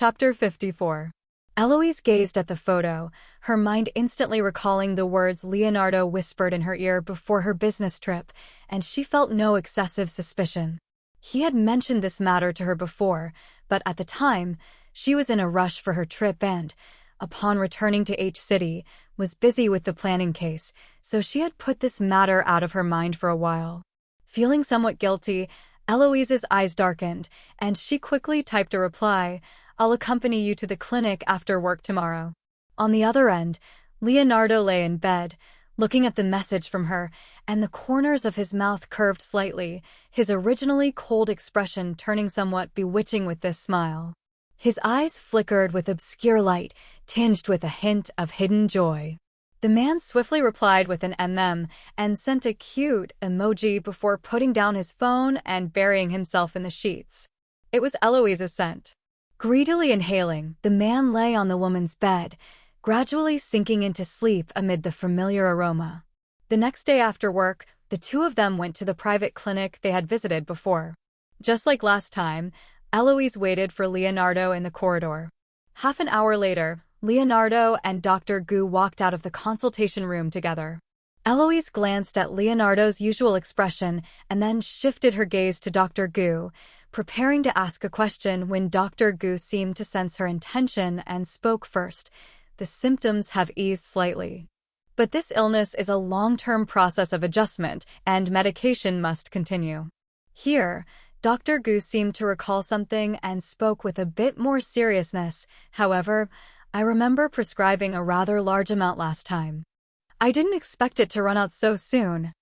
Chapter 54. Eloise gazed at the photo, her mind instantly recalling the words Leonardo whispered in her ear before her business trip, and she felt no excessive suspicion. He had mentioned this matter to her before, but at the time, she was in a rush for her trip and, upon returning to H-City, was busy with the planning case, so she had put this matter out of her mind for a while. Feeling somewhat guilty, Eloise's eyes darkened, and she quickly typed a reply, "I'll accompany you to the clinic after work tomorrow." On the other end, Leonardo lay in bed, looking at the message from her, and the corners of his mouth curved slightly, his originally cold expression turning somewhat bewitching with this smile. His eyes flickered with obscure light, tinged with a hint of hidden joy. The man swiftly replied with an and sent a cute emoji before putting down his phone and burying himself in the sheets. It was Eloise's scent. Greedily inhaling, the man lay on the woman's bed, gradually sinking into sleep amid the familiar aroma. The next day after work, the two of them went to the private clinic they had visited before. Just like last time, Eloise waited for Leonardo in the corridor. Half an hour later, Leonardo and Dr. Gu walked out of the consultation room together. Eloise glanced at Leonardo's usual expression and then shifted her gaze to Dr. Gu, preparing to ask a question when Dr. Gu seemed to sense her intention and spoke first. "The symptoms have eased slightly. But this illness is a long-term process of adjustment, and medication must continue." Here, Dr. Gu seemed to recall something and spoke with a bit more seriousness. "However, I remember prescribing a rather large amount last time. I didn't expect it to run out so soon.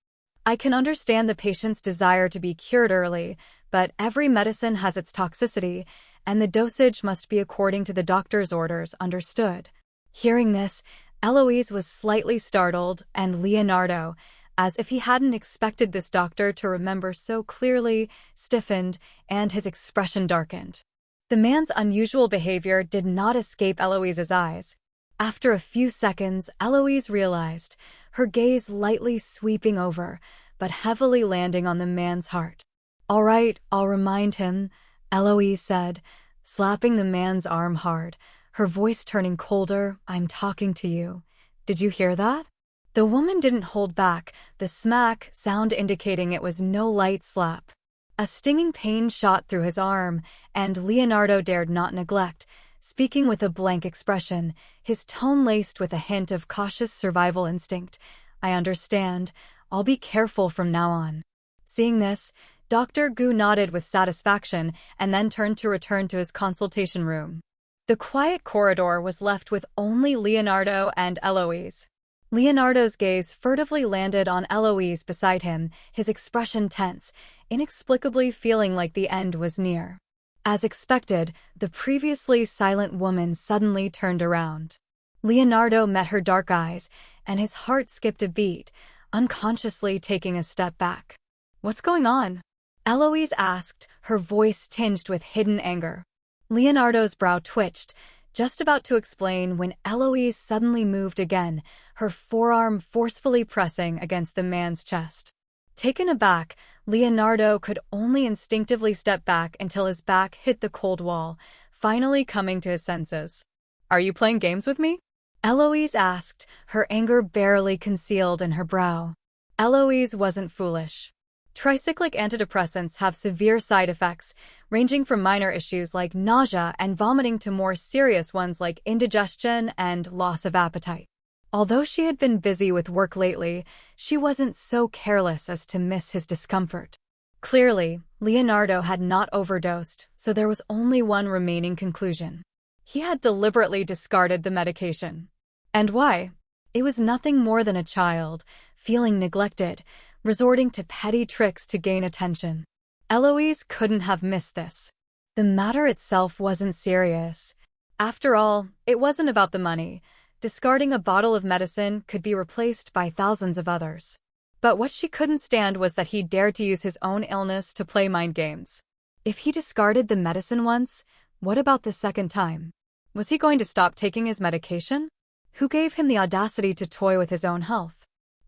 I can understand the patient's desire to be cured early, but every medicine has its toxicity, and the dosage must be according to the doctor's orders, understood?" Hearing this, Eloise was slightly startled, and Leonardo, as if he hadn't expected this doctor to remember so clearly, stiffened, and his expression darkened. The man's unusual behavior did not escape Eloise's eyes. After a few seconds, Eloise realized, her gaze lightly sweeping over, but heavily landing on the man's heart. "All right, I'll remind him," Eloise said, slapping the man's arm hard, her voice turning colder. "I'm talking to you. Did you hear that?" The woman didn't hold back, the smack sound indicating it was no light slap. A stinging pain shot through his arm, and Leonardo dared not neglect, speaking with a blank expression, his tone laced with a hint of cautious survival instinct. "I understand. I'll be careful from now on." Seeing this, Dr. Gu nodded with satisfaction and then turned to return to his consultation room. The quiet corridor was left with only Leonardo and Eloise. Leonardo's gaze furtively landed on Eloise beside him, his expression tense, inexplicably feeling like the end was near. As expected, the previously silent woman suddenly turned around. Leonardo met her dark eyes, and his heart skipped a beat, unconsciously taking a step back. "What's going on?" Eloise asked, her voice tinged with hidden anger. Leonardo's brow twitched, just about to explain when Eloise suddenly moved again, her forearm forcefully pressing against the man's chest. Taken aback, Leonardo could only instinctively step back until his back hit the cold wall, finally coming to his senses. "Are you playing games with me?" Eloise asked, her anger barely concealed in her brow. Eloise wasn't foolish. Tricyclic antidepressants have severe side effects, ranging from minor issues like nausea and vomiting to more serious ones like indigestion and loss of appetite. Although she had been busy with work lately, she wasn't so careless as to miss his discomfort. Clearly, Leonardo had not overdosed, so there was only one remaining conclusion. He had deliberately discarded the medication. And why? It was nothing more than a child, feeling neglected, resorting to petty tricks to gain attention. Eloise couldn't have missed this. The matter itself wasn't serious. After all, it wasn't about the money. Discarding a bottle of medicine could be replaced by thousands of others. But what she couldn't stand was that he dared to use his own illness to play mind games. If he discarded the medicine once, what about the second time? Was he going to stop taking his medication? Who gave him the audacity to toy with his own health?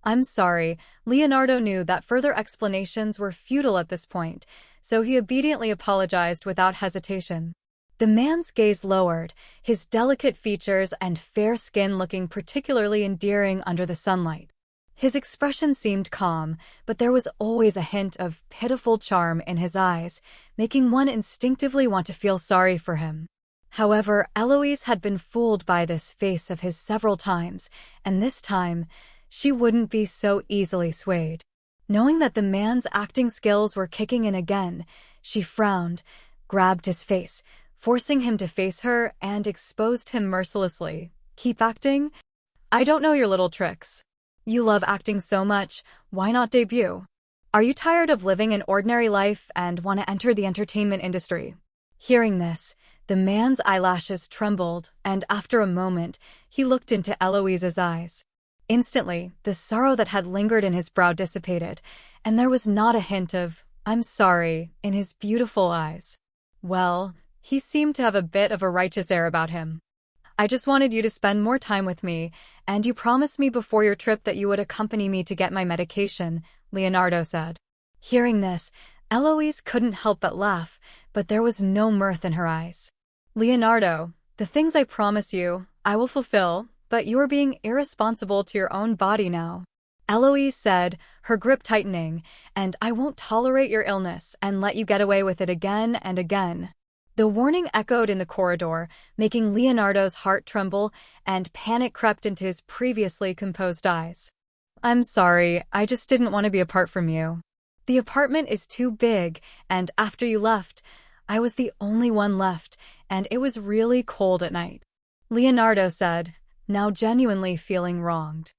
"I'm sorry," Leonardo knew that further explanations were futile at this point, so he obediently apologized without hesitation. The man's gaze lowered, his delicate features and fair skin looking particularly endearing under the sunlight. His expression seemed calm, but there was always a hint of pitiful charm in his eyes, making one instinctively want to feel sorry for him. However, Eloise had been fooled by this face of his several times, and this time, she wouldn't be so easily swayed. Knowing that the man's acting skills were kicking in again, she frowned, grabbed his face, forcing him to face her, and exposed him mercilessly. "Keep acting? I don't know your little tricks. You love acting so much, why not debut? Are you tired of living an ordinary life and want to enter the entertainment industry?" Hearing this, the man's eyelashes trembled, and after a moment, he looked into Eloise's eyes. Instantly, the sorrow that had lingered in his brow dissipated, and there was not a hint of, "I'm sorry," in his beautiful eyes. Well, he seemed to have a bit of a righteous air about him. "I just wanted you to spend more time with me, and you promised me before your trip that you would accompany me to get my medication," Leonardo said. Hearing this, Eloise couldn't help but laugh, but there was no mirth in her eyes. "Leonardo, the things I promise you, I will fulfill, but you are being irresponsible to your own body now," Eloise said, her grip tightening, "and I won't tolerate your illness and let you get away with it again and again." The warning echoed in the corridor, making Leonardo's heart tremble, and panic crept into his previously composed eyes. "I'm sorry, I just didn't want to be apart from you. The apartment is too big, and after you left, I was the only one left, and it was really cold at night," Leonardo said, now genuinely feeling wronged.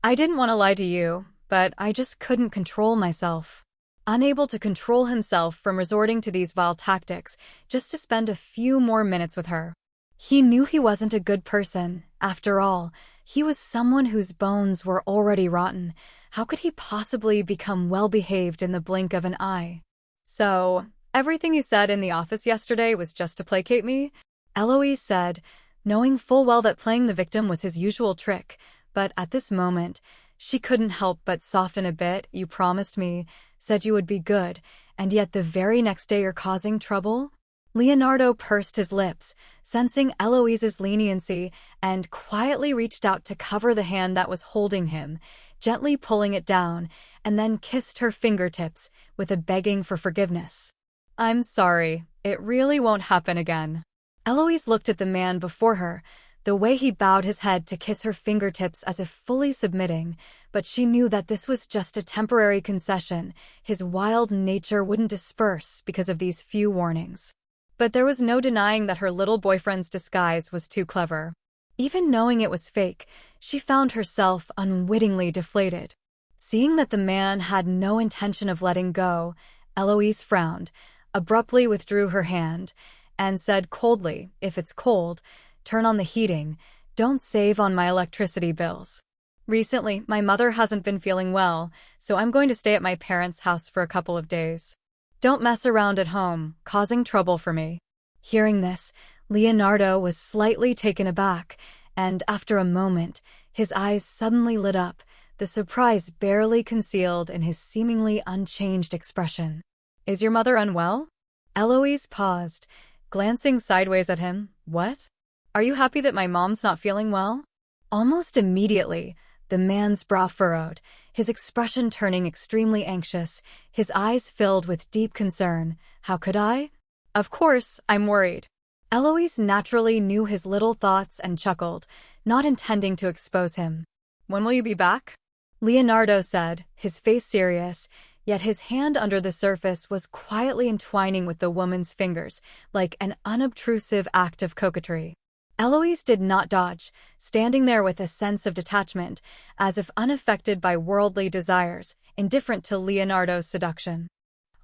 "I didn't want to lie to you, but I just couldn't control myself." Unable to control himself from resorting to these vile tactics just to spend a few more minutes with her. He knew he wasn't a good person. After all, he was someone whose bones were already rotten. How could he possibly become well-behaved in the blink of an eye? "So, everything you said in the office yesterday was just to placate me?" Eloise said, knowing full well that playing the victim was his usual trick, but at this moment, she couldn't help but soften a bit. "You promised me, said you would be good, and yet the very next day you're causing trouble?" Leonardo pursed his lips, sensing Eloise's leniency, and quietly reached out to cover the hand that was holding him, gently pulling it down, and then kissed her fingertips with a begging for forgiveness. "I'm sorry, it really won't happen again." Eloise looked at the man before her, the way he bowed his head to kiss her fingertips as if fully submitting, but she knew that this was just a temporary concession. His wild nature wouldn't disperse because of these few warnings. But there was no denying that her little boyfriend's disguise was too clever. Even knowing it was fake, she found herself unwittingly deflated. Seeing that the man had no intention of letting go, Eloise frowned, abruptly withdrew her hand, and said coldly, "If it's cold, turn on the heating. Don't save on my electricity bills. Recently, my mother hasn't been feeling well, so I'm going to stay at my parents' house for a couple of days. Don't mess around at home, causing trouble for me." Hearing this, Leonardo was slightly taken aback, and after a moment, his eyes suddenly lit up, the surprise barely concealed in his seemingly unchanged expression. "Is your mother unwell?" Eloise paused, glancing sideways at him. "What? Are you happy that my mom's not feeling well?" Almost immediately, the man's brow furrowed, his expression turning extremely anxious, his eyes filled with deep concern. "How could I? Of course, I'm worried." Eloise naturally knew his little thoughts and chuckled, not intending to expose him. "When will you be back?" Leonardo said, his face serious, yet his hand under the surface was quietly entwining with the woman's fingers, like an unobtrusive act of coquetry. Eloise did not dodge, standing there with a sense of detachment, as if unaffected by worldly desires, indifferent to Leonardo's seduction.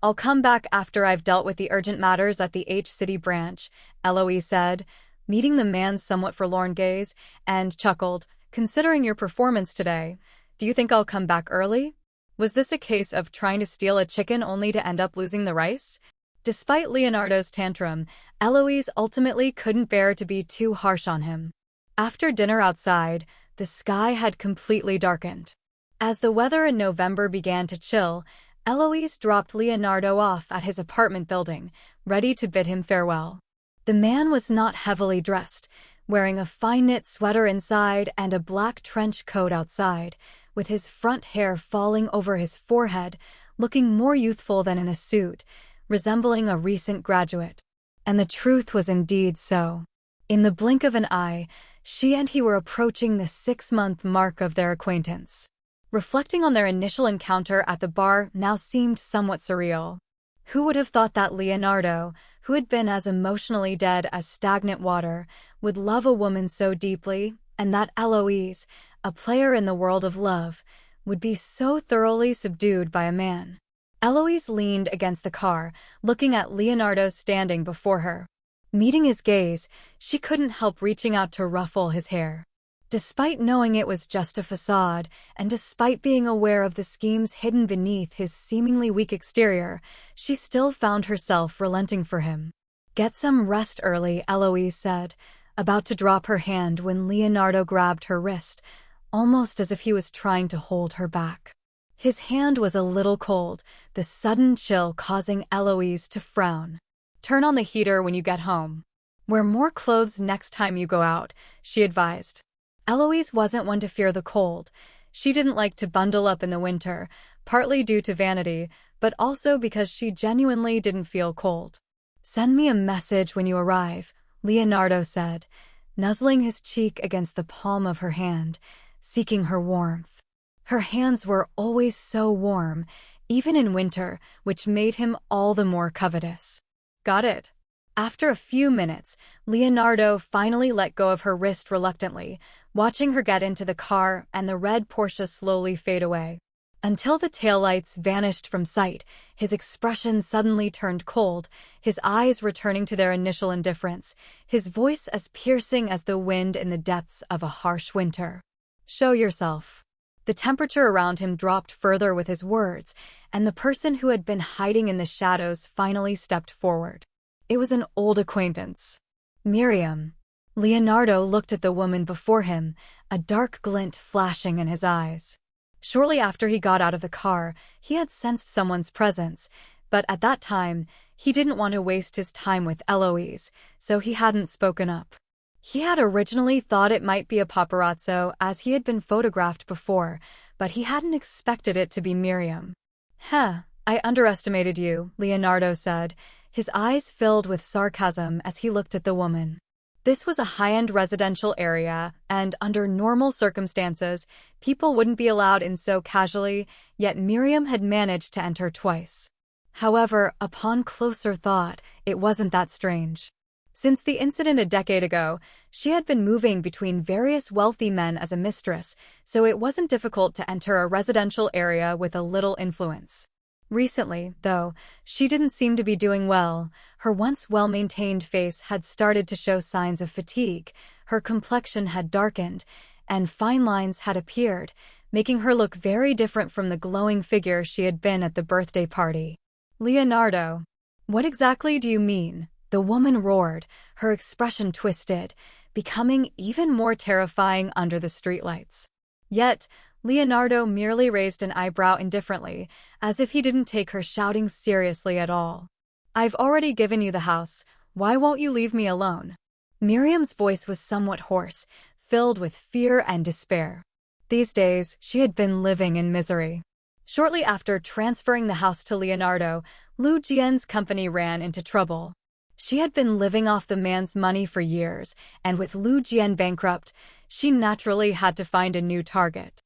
"I'll come back after I've dealt with the urgent matters at the H-City branch," Eloise said, meeting the man's somewhat forlorn gaze, and chuckled. "Considering your performance today, do you think I'll come back early? Was this a case of trying to steal a chicken only to end up losing the rice?" Despite Leonardo's tantrum, Eloise ultimately couldn't bear to be too harsh on him. After dinner outside, the sky had completely darkened. As the weather in November began to chill, Eloise dropped Leonardo off at his apartment building, ready to bid him farewell. The man was not heavily dressed, wearing a fine knit sweater inside and a black trench coat outside, with his front hair falling over his forehead, looking more youthful than in a suit, resembling a recent graduate. And the truth was indeed so. In the blink of an eye, she and he were approaching the 6-month mark of their acquaintance. Reflecting on their initial encounter at the bar now seemed somewhat surreal. Who would have thought that Leonardo, who had been as emotionally dead as stagnant water, would love a woman so deeply, and that Eloise, a player in the world of love, would be so thoroughly subdued by a man? Eloise leaned against the car, looking at Leonardo standing before her. Meeting his gaze, she couldn't help reaching out to ruffle his hair. Despite knowing it was just a facade, and despite being aware of the schemes hidden beneath his seemingly weak exterior, she still found herself relenting for him. "Get some rest early," Eloise said, about to drop her hand when Leonardo grabbed her wrist, almost as if he was trying to hold her back. His hand was a little cold, the sudden chill causing Eloise to frown. "Turn on the heater when you get home. Wear more clothes next time you go out," she advised. Eloise wasn't one to fear the cold. She didn't like to bundle up in the winter, partly due to vanity, but also because she genuinely didn't feel cold. "Send me a message when you arrive," Leonardo said, nuzzling his cheek against the palm of her hand, seeking her warmth. Her hands were always so warm, even in winter, which made him all the more covetous. "Got it." After a few minutes, Leonardo finally let go of her wrist reluctantly, watching her get into the car and the red Porsche slowly fade away. Until the taillights vanished from sight, his expression suddenly turned cold, his eyes returning to their initial indifference, his voice as piercing as the wind in the depths of a harsh winter. "Show yourself." The temperature around him dropped further with his words, and the person who had been hiding in the shadows finally stepped forward. It was an old acquaintance. Miriam. Leonardo looked at the woman before him, a dark glint flashing in his eyes. Shortly after he got out of the car, he had sensed someone's presence, but at that time, he didn't want to waste his time with Eloise, so he hadn't spoken up. He had originally thought it might be a paparazzo as he had been photographed before, but he hadn't expected it to be Miriam. I underestimated you," Leonardo said, his eyes filled with sarcasm as he looked at the woman. This was a high-end residential area, and under normal circumstances, people wouldn't be allowed in so casually, yet Miriam had managed to enter twice. However, upon closer thought, it wasn't that strange. Since the incident a decade ago, she had been moving between various wealthy men as a mistress, so it wasn't difficult to enter a residential area with a little influence. Recently, though, she didn't seem to be doing well. Her once well-maintained face had started to show signs of fatigue, her complexion had darkened, and fine lines had appeared, making her look very different from the glowing figure she had been at the birthday party. "Leonardo, what exactly do you mean?" the woman roared, her expression twisted, becoming even more terrifying under the streetlights. Yet, Leonardo merely raised an eyebrow indifferently, as if he didn't take her shouting seriously at all. "I've already given you the house, why won't you leave me alone?" Miriam's voice was somewhat hoarse, filled with fear and despair. These days, she had been living in misery. Shortly after transferring the house to Leonardo, Lu Jian's company ran into trouble. She had been living off the man's money for years, and with Lu Jian bankrupt, she naturally had to find a new target.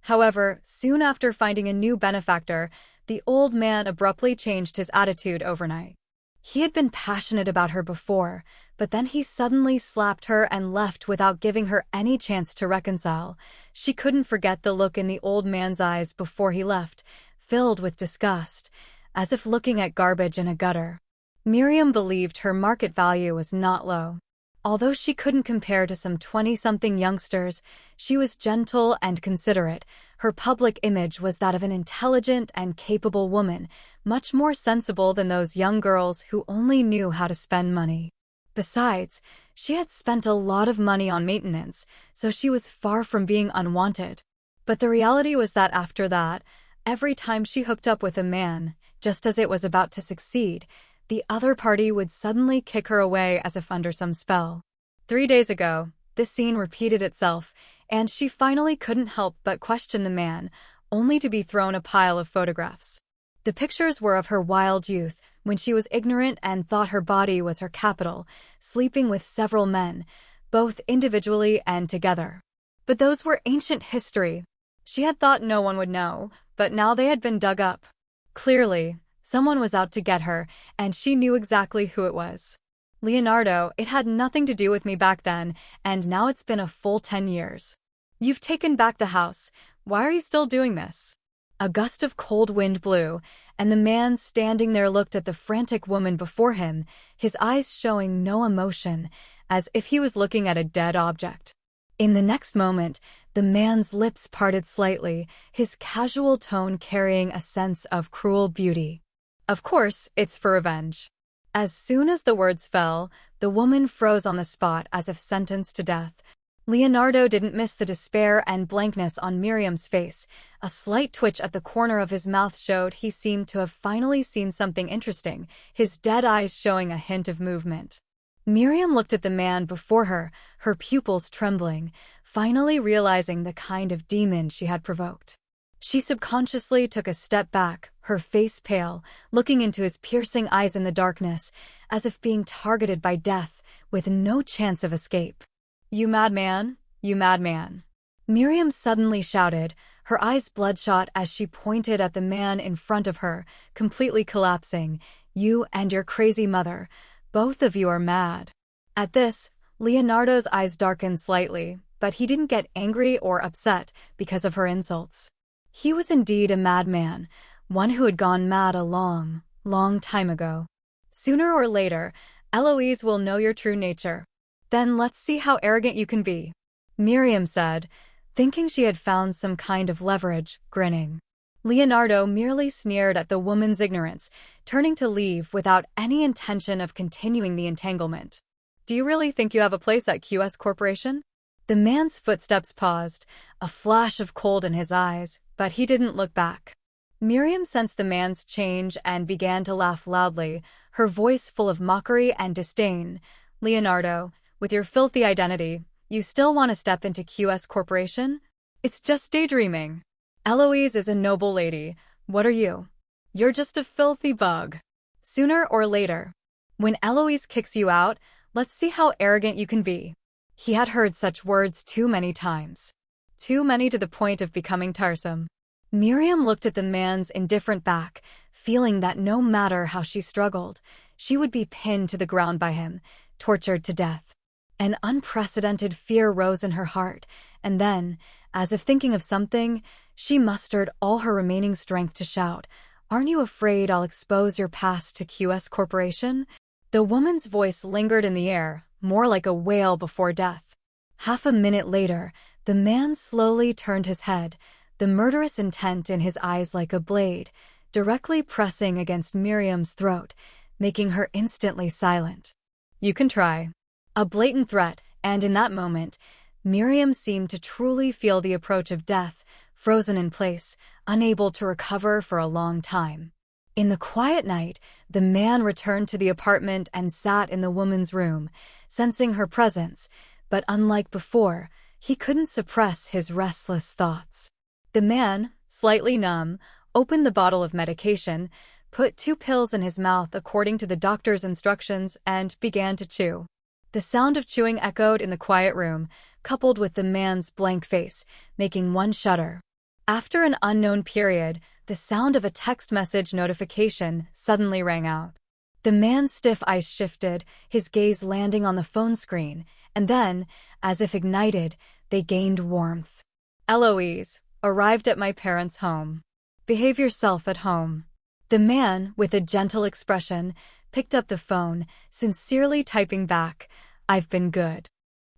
However, soon after finding a new benefactor, the old man abruptly changed his attitude overnight. He had been passionate about her before, but then he suddenly slapped her and left without giving her any chance to reconcile. She couldn't forget the look in the old man's eyes before he left, filled with disgust, as if looking at garbage in a gutter. Miriam believed her market value was not low. Although she couldn't compare to some 20-something youngsters, she was gentle and considerate. Her public image was that of an intelligent and capable woman, much more sensible than those young girls who only knew how to spend money. Besides, she had spent a lot of money on maintenance, so she was far from being unwanted. But the reality was that after that, every time she hooked up with a man, just as it was about to succeed, the other party would suddenly kick her away as if under some spell. 3 days ago, this scene repeated itself, and she finally couldn't help but question the man, only to be thrown a pile of photographs. The pictures were of her wild youth, when she was ignorant and thought her body was her capital, sleeping with several men, both individually and together. But those were ancient history. She had thought no one would know, but now they had been dug up. Clearly, someone was out to get her, and she knew exactly who it was. Leonardo, it had nothing to do with me back then, and now it's been a full 10 years. You've taken back the house. Why are you still doing this? A gust of cold wind blew, and the man standing there looked at the frantic woman before him, his eyes showing no emotion, as if he was looking at a dead object. In the next moment, the man's lips parted slightly, his casual tone carrying a sense of cruel beauty. Of course, it's for revenge. As soon as the words fell, the woman froze on the spot as if sentenced to death. Leonardo didn't miss the despair and blankness on Miriam's face. A slight twitch at the corner of his mouth showed he seemed to have finally seen something interesting, his dead eyes showing a hint of movement. Miriam looked at the man before her, her pupils trembling, finally realizing the kind of demon she had provoked. She subconsciously took a step back, her face pale, looking into his piercing eyes in the darkness, as if being targeted by death, with no chance of escape. "You madman! You madman!" Miriam suddenly shouted, her eyes bloodshot as she pointed at the man in front of her, completely collapsing. "You and your crazy mother, both of you are mad." At this, Leonardo's eyes darkened slightly, but he didn't get angry or upset because of her insults. He was indeed a madman, one who had gone mad a long, long time ago. Sooner or later, Eloise will know your true nature. Then let's see how arrogant you can be, Miriam said, thinking she had found some kind of leverage, grinning. Leonardo merely sneered at the woman's ignorance, turning to leave without any intention of continuing the entanglement. "Do you really think you have a place at QS Corporation?" The man's footsteps paused, a flash of cold in his eyes, but he didn't look back. Miriam sensed the man's change and began to laugh loudly, her voice full of mockery and disdain. "Leonardo, with your filthy identity, you still want to step into QS Corporation? It's just daydreaming. Eloise is a noble lady. What are you? You're just a filthy bug. Sooner or later, when Eloise kicks you out, let's see how arrogant you can be." He had heard such words too many times. Too many to the point of becoming tiresome. Miriam looked at the man's indifferent back, feeling that no matter how she struggled, she would be pinned to the ground by him, tortured to death. An unprecedented fear rose in her heart, and then, as if thinking of something, she mustered all her remaining strength to shout, "Aren't you afraid I'll expose your past to QS Corporation?" The woman's voice lingered in the air, more like a wail before death. Half a minute later, the man slowly turned his head, the murderous intent in his eyes like a blade, directly pressing against Miriam's throat, making her instantly silent. "You can try." A blatant threat, and in that moment, Miriam seemed to truly feel the approach of death, frozen in place, unable to recover for a long time. In the quiet night, the man returned to the apartment and sat in the woman's room, sensing her presence, but unlike before, he couldn't suppress his restless thoughts. The man, slightly numb, opened the bottle of medication, put 2 pills in his mouth according to the doctor's instructions, and began to chew. The sound of chewing echoed in the quiet room, coupled with the man's blank face, making one shudder. After an unknown period, the sound of a text message notification suddenly rang out. The man's stiff eyes shifted, his gaze landing on the phone screen, and then, as if ignited, they gained warmth. "Eloise, arrived at my parents' home. Behave yourself at home." The man, with a gentle expression, picked up the phone, sincerely typing back, "I've been good."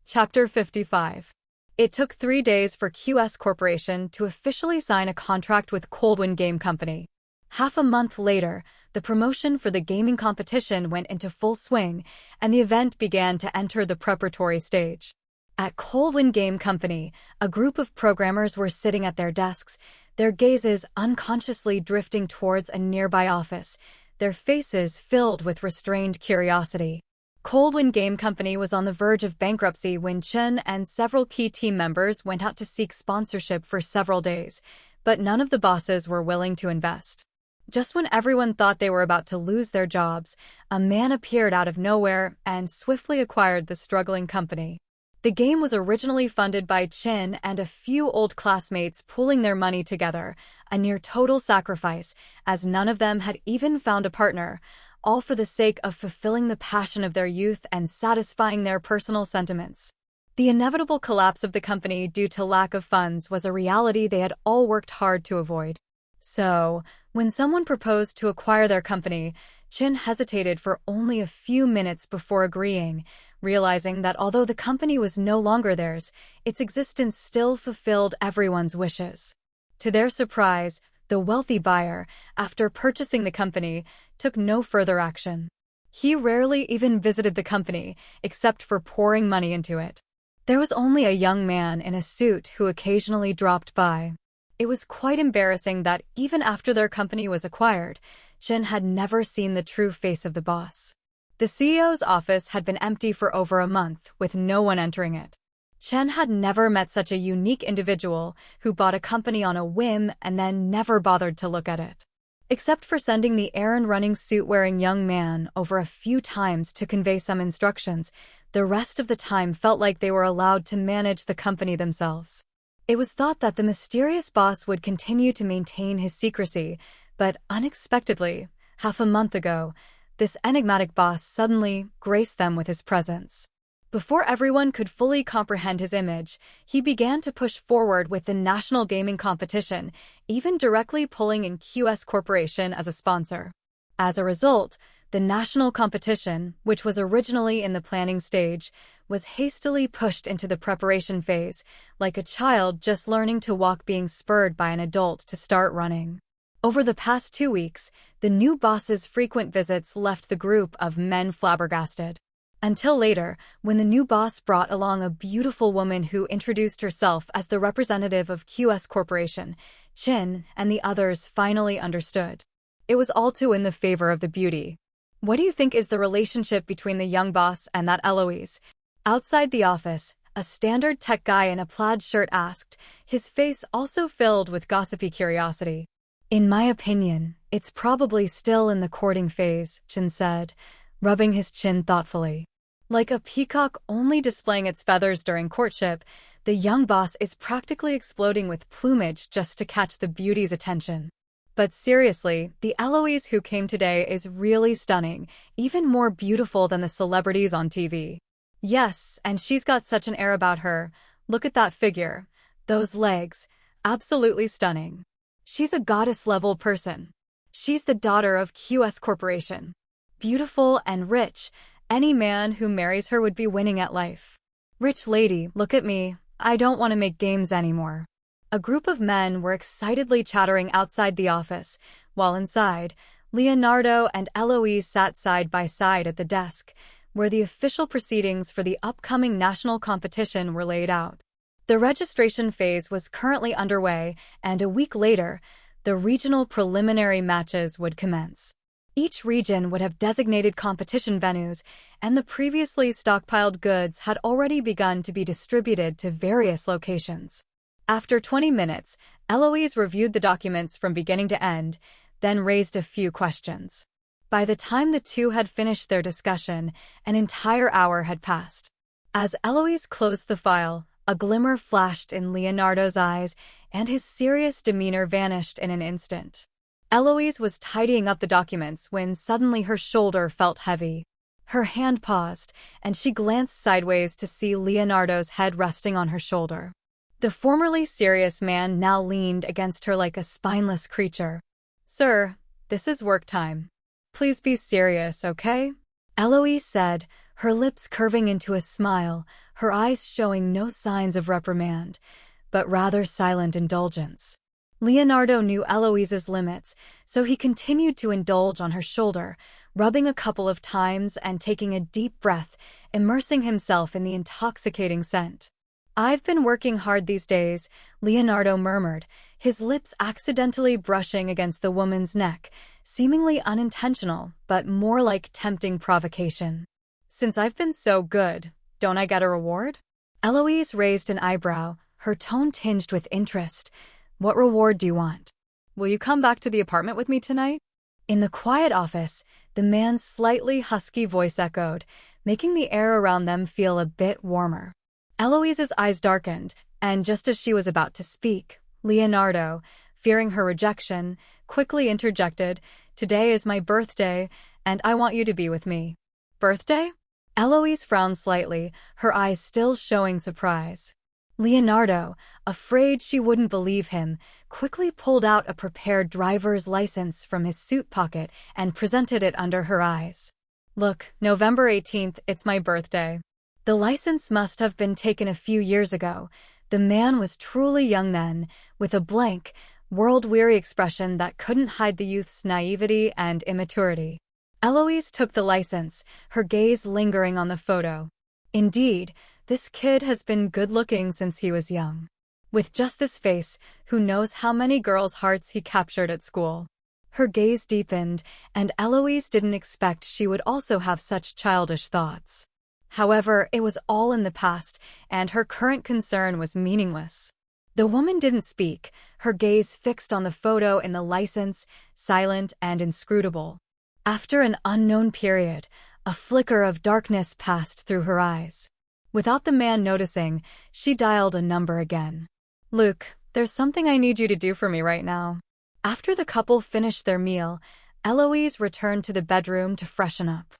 Chapter 55. It took 3 days for QS Corporation to officially sign a contract with Coldwind Game Company. Half a month later, the promotion for the gaming competition went into full swing, and the event began to enter the preparatory stage. At Coldwind Game Company, a group of programmers were sitting at their desks, their gazes unconsciously drifting towards a nearby office, their faces filled with restrained curiosity. Coldwind Game Company was on the verge of bankruptcy when Chen and several key team members went out to seek sponsorship for several days, but none of the bosses were willing to invest. Just when everyone thought they were about to lose their jobs, a man appeared out of nowhere and swiftly acquired the struggling company. The game was originally funded by Chen and a few old classmates pooling their money together, a near-total sacrifice, as none of them had even found a partner, all for the sake of fulfilling the passion of their youth and satisfying their personal sentiments. The inevitable collapse of the company due to lack of funds was a reality they had all worked hard to avoid. So, when someone proposed to acquire their company, Chen hesitated for only a few minutes before agreeing, realizing that although the company was no longer theirs, its existence still fulfilled everyone's wishes. To their surprise, the wealthy buyer, after purchasing the company, took no further action. He rarely even visited the company, except for pouring money into it. There was only a young man in a suit who occasionally dropped by. It was quite embarrassing that even after their company was acquired, Chen had never seen the true face of the boss. The CEO's office had been empty for over a month, with no one entering it. Chen had never met such a unique individual who bought a company on a whim and then never bothered to look at it. Except for sending the errand-running suit-wearing young man over a few times to convey some instructions, the rest of the time felt like they were allowed to manage the company themselves. It was thought that the mysterious boss would continue to maintain his secrecy, but unexpectedly, half a month ago, this enigmatic boss suddenly graced them with his presence. Before everyone could fully comprehend his image, he began to push forward with the national gaming competition, even directly pulling in QS Corporation as a sponsor. As a result, the national competition, which was originally in the planning stage, was hastily pushed into the preparation phase, like a child just learning to walk being spurred by an adult to start running. Over the past 2 weeks, the new boss's frequent visits left the group of men flabbergasted. Until later, when the new boss brought along a beautiful woman who introduced herself as the representative of QS Corporation, Chen and the others finally understood. It was all to win the favor of the beauty. What do you think is the relationship between the young boss and that Eloise? Outside the office, a standard tech guy in a plaid shirt asked, his face also filled with gossipy curiosity. In my opinion, it's probably still in the courting phase, Chen said, rubbing his chin thoughtfully. Like a peacock only displaying its feathers during courtship, the young boss is practically exploding with plumage just to catch the beauty's attention. But seriously, the Eloise who came today is really stunning, even more beautiful than the celebrities on TV. Yes, and she's got such an air about her. Look at that figure. Those legs. Absolutely stunning. She's a goddess-level person. She's the daughter of QS Corporation. Beautiful and rich. Any man who marries her would be winning at life. Rich lady, look at me. I don't want to make games anymore. A group of men were excitedly chattering outside the office, while inside, Leonardo and Eloise sat side by side at the desk, where the official proceedings for the upcoming national competition were laid out. The registration phase was currently underway, and a week later, the regional preliminary matches would commence. Each region would have designated competition venues, and the previously stockpiled goods had already begun to be distributed to various locations. After 20 minutes, Eloise reviewed the documents from beginning to end, then raised a few questions. By the time the two had finished their discussion, an entire hour had passed. As Eloise closed the file, a glimmer flashed in Leonardo's eyes, and his serious demeanor vanished in an instant. Eloise was tidying up the documents when suddenly her shoulder felt heavy. Her hand paused, and she glanced sideways to see Leonardo's head resting on her shoulder. The formerly serious man now leaned against her like a spineless creature. "Sir, this is work time. Please be serious, okay?" Eloise said, her lips curving into a smile, her eyes showing no signs of reprimand, but rather silent indulgence. Leonardo knew Eloise's limits, so he continued to indulge on her shoulder, rubbing a couple of times and taking a deep breath, immersing himself in the intoxicating scent. I've been working hard these days, Leonardo murmured, his lips accidentally brushing against the woman's neck, seemingly unintentional, but more like tempting provocation. Since I've been so good, don't I get a reward? Eloise raised an eyebrow, her tone tinged with interest. What reward do you want? Will you come back to the apartment with me tonight? In the quiet office, the man's slightly husky voice echoed, making the air around them feel a bit warmer. Eloise's eyes darkened, and just as she was about to speak, Leonardo, fearing her rejection, quickly interjected, "Today is my birthday, and I want you to be with me." Birthday? Eloise frowned slightly, her eyes still showing surprise. Leonardo, afraid she wouldn't believe him, quickly pulled out a prepared driver's license from his suit pocket and presented it under her eyes. "Look, November 18th, it's my birthday." The license must have been taken a few years ago. The man was truly young then, with a blank, world-weary expression that couldn't hide the youth's naivety and immaturity. Eloise took the license, her gaze lingering on the photo. Indeed, this kid has been good-looking since he was young. With just this face, who knows how many girls' hearts he captured at school. Her gaze deepened, and Eloise didn't expect she would also have such childish thoughts. However, it was all in the past, and her current concern was meaningless. The woman didn't speak, her gaze fixed on the photo in the license, silent and inscrutable. After an unknown period, a flicker of darkness passed through her eyes. Without the man noticing, she dialed a number again. "Luke, there's something I need you to do for me right now." After the couple finished their meal, Eloise returned to the bedroom to freshen up.